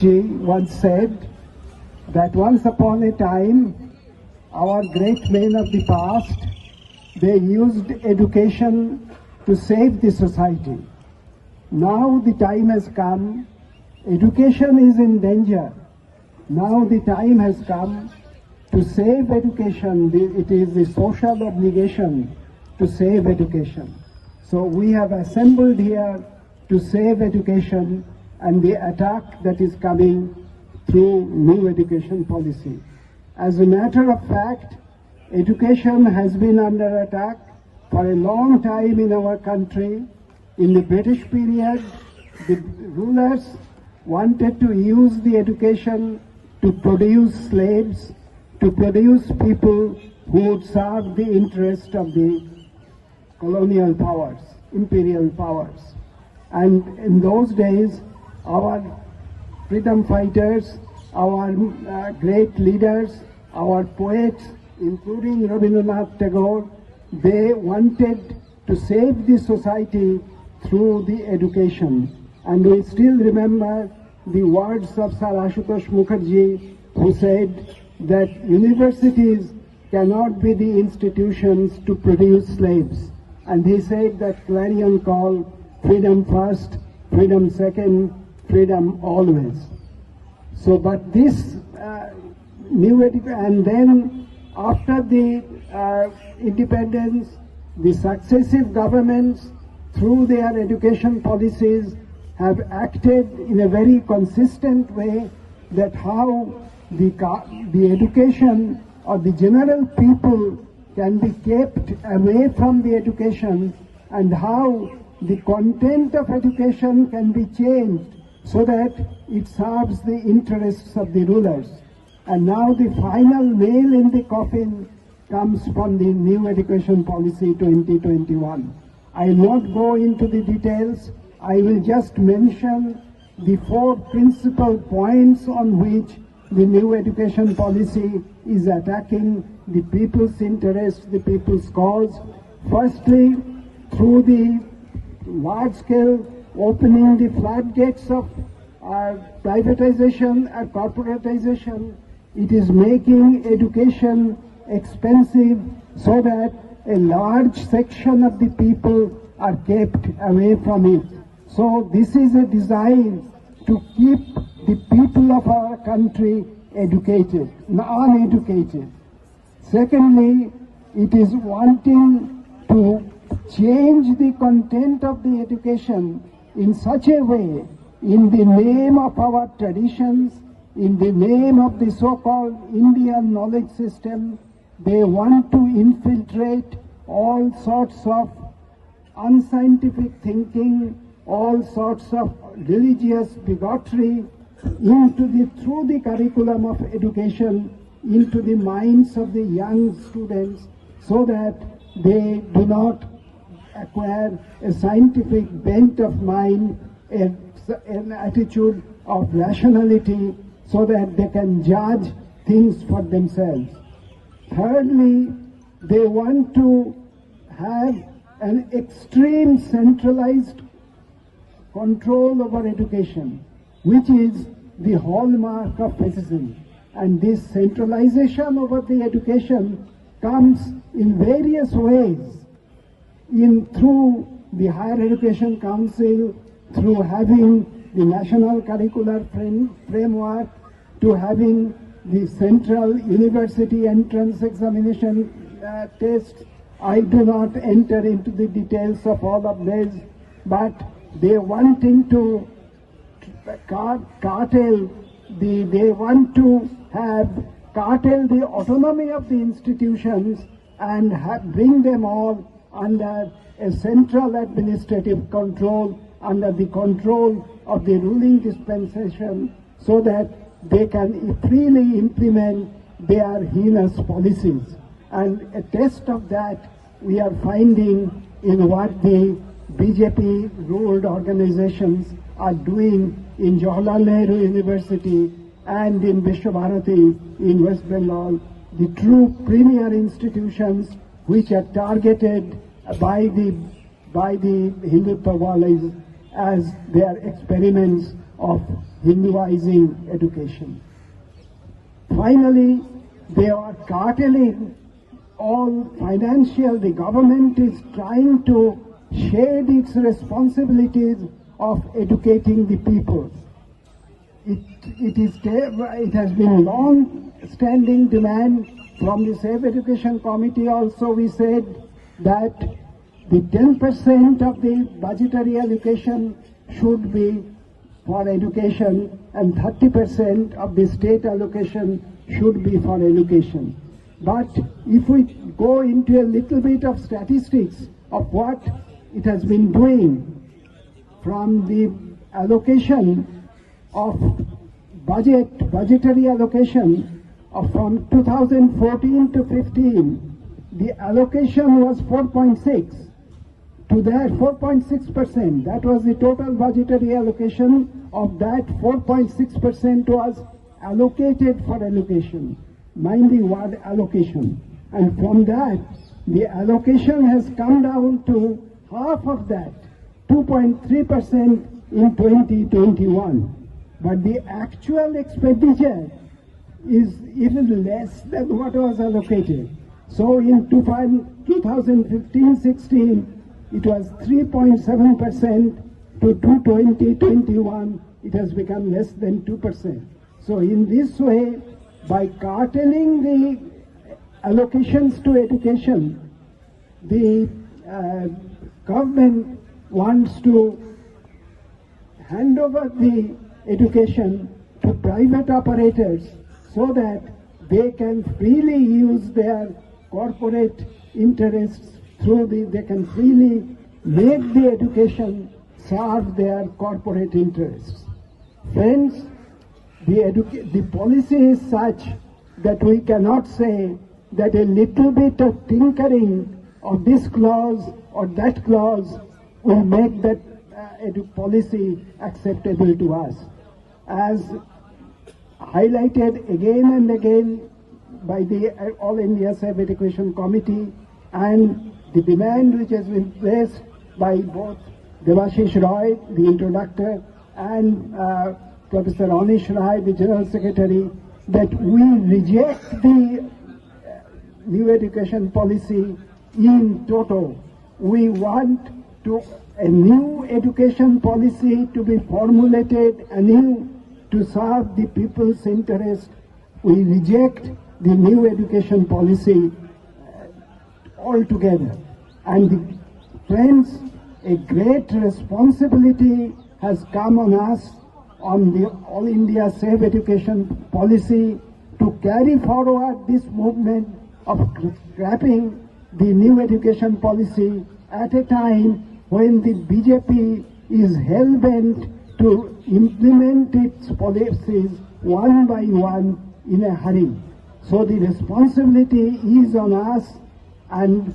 She once said that once upon a time, our great men of the past, they used education to save the society. Now the time has come, education is in danger. Now the time has come to save education. It is the social obligation to save education. So we have assembled here to save education and the attack that is coming through new education policy. As a matter of fact, education has been under attack for a long time in our country. In the British period, the rulers wanted to use the education to produce slaves, to produce people who would serve the interest of the colonial powers, imperial powers. And in those days, our freedom fighters, our great leaders, our poets, including Rabindranath Tagore, they wanted to save the society through the education. And we still remember the words of Sir Ashutosh Mukherjee, who said that universities cannot be the institutions to produce slaves. And he said that clarion call, freedom first, freedom second, freedom always. So, but this new education, and then after the independence, the successive governments, through their education policies, have acted in a very consistent way that how the education or the general people can be kept away from the education, and how the content of education can be changed so that it serves the interests of the rulers. And now the final nail in the coffin comes from the new education policy 2021. I will not go into the details. I will just mention the 4 principal points on which the new education policy is attacking the people's interests, the people's cause. Firstly, through the large-scale opening the floodgates of privatization and corporatization, it is making education expensive so that a large section of the people are kept away from it. So this is a design to keep the people of our country educated, uneducated. Secondly, it is wanting to change the content of the education in such a way, in the name of our traditions, in the name of the so-called Indian knowledge system. They want to infiltrate all sorts of unscientific thinking, all sorts of religious bigotry through the curriculum of education into the minds of the young students, so that they do not acquire a scientific bent of mind, an attitude of rationality, so that they can judge things for themselves. Thirdly, they want to have an extreme centralized control over education, which is the hallmark of fascism. And this centralization over the education comes in various ways, through the Higher Education Council, through having the National Curricular Framework, to having the Central University Entrance Examination tests. I do not enter into the details of all of this, but they wanting to cartel the autonomy of the institutions and bring them all under a central administrative control, under the control of the ruling dispensation, so that they can freely implement their heinous policies. And a test of that we are finding in what the BJP-ruled organizations are doing in Jawaharlal Nehru University and in Vishwabharati in West Bengal, the true premier institutions which are targeted by the Hindutva volleys as their experiments of Hinduizing education. Finally, they are carteling all financial. The government is trying to shade its responsibilities of educating the people. It has been long-standing demand from the Safe Education Committee. Also, we said that the 10% of the budgetary allocation should be for education and 30% of the state allocation should be for education. But if we go into a little bit of statistics of what it has been doing from the allocation of budgetary allocation from 2014 to 15, the allocation was 4.6. To that 4.6%, that was the total budgetary allocation. Of that, 4.6% was allocated for education. Mind the word allocation. And from that, the allocation has come down to half of that, 2.3% in 2021. But the actual expenditure is even less than what was allocated. So in 2015-16, it was 3.7%. To 2021, it has become less than 2%. So in this way, by carteling the allocations to education, the government wants to hand over the education to private operators so that they can freely use their corporate interests they can freely make the education serve their corporate interests. Friends, the policy is such that we cannot say that a little bit of tinkering of this clause or that clause will make that policy acceptable to us. As highlighted again and again by the All India Safe Education Committee and the demand which has been placed by both Devashish Roy, the introductor, and Professor Anish Rai, the General Secretary, that we reject the new education policy in toto. We want a new education policy to be formulated anew to serve the people's interest. We reject the new education policy altogether. And friends, a great responsibility has come on us on the All India Safe Education Policy to carry forward this movement of scrapping the new education policy at a time when the BJP is hell-bent to implement its policies one by one in a hurry. So the responsibility is on us. And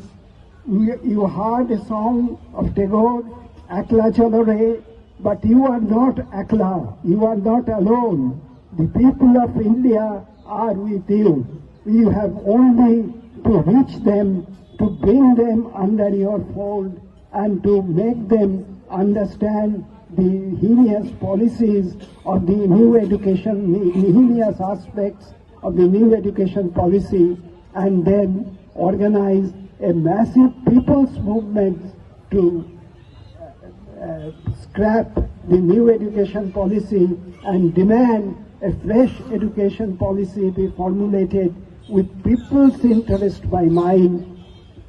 you heard a song of Tagore, Akla Chalo Re, but you are not Akla, you are not alone. The people of India are with you. You have only to reach them, to bring them under your fold, and to make them understand the heinous policies of the new education, the heinous aspects of the new education policy, and then organize a massive people's movement to scrap the new education policy and demand a fresh education policy be formulated with people's interest by mind,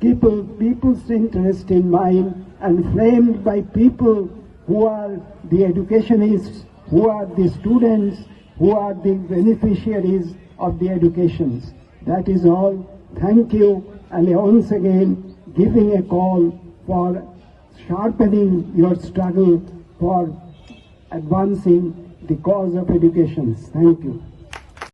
people's interest in mind, and framed by people who are the educationists, who are the students, who are the beneficiaries of the educations. That is all. Thank you, and once again giving a call for sharpening your struggle for advancing the cause of education. Thank you.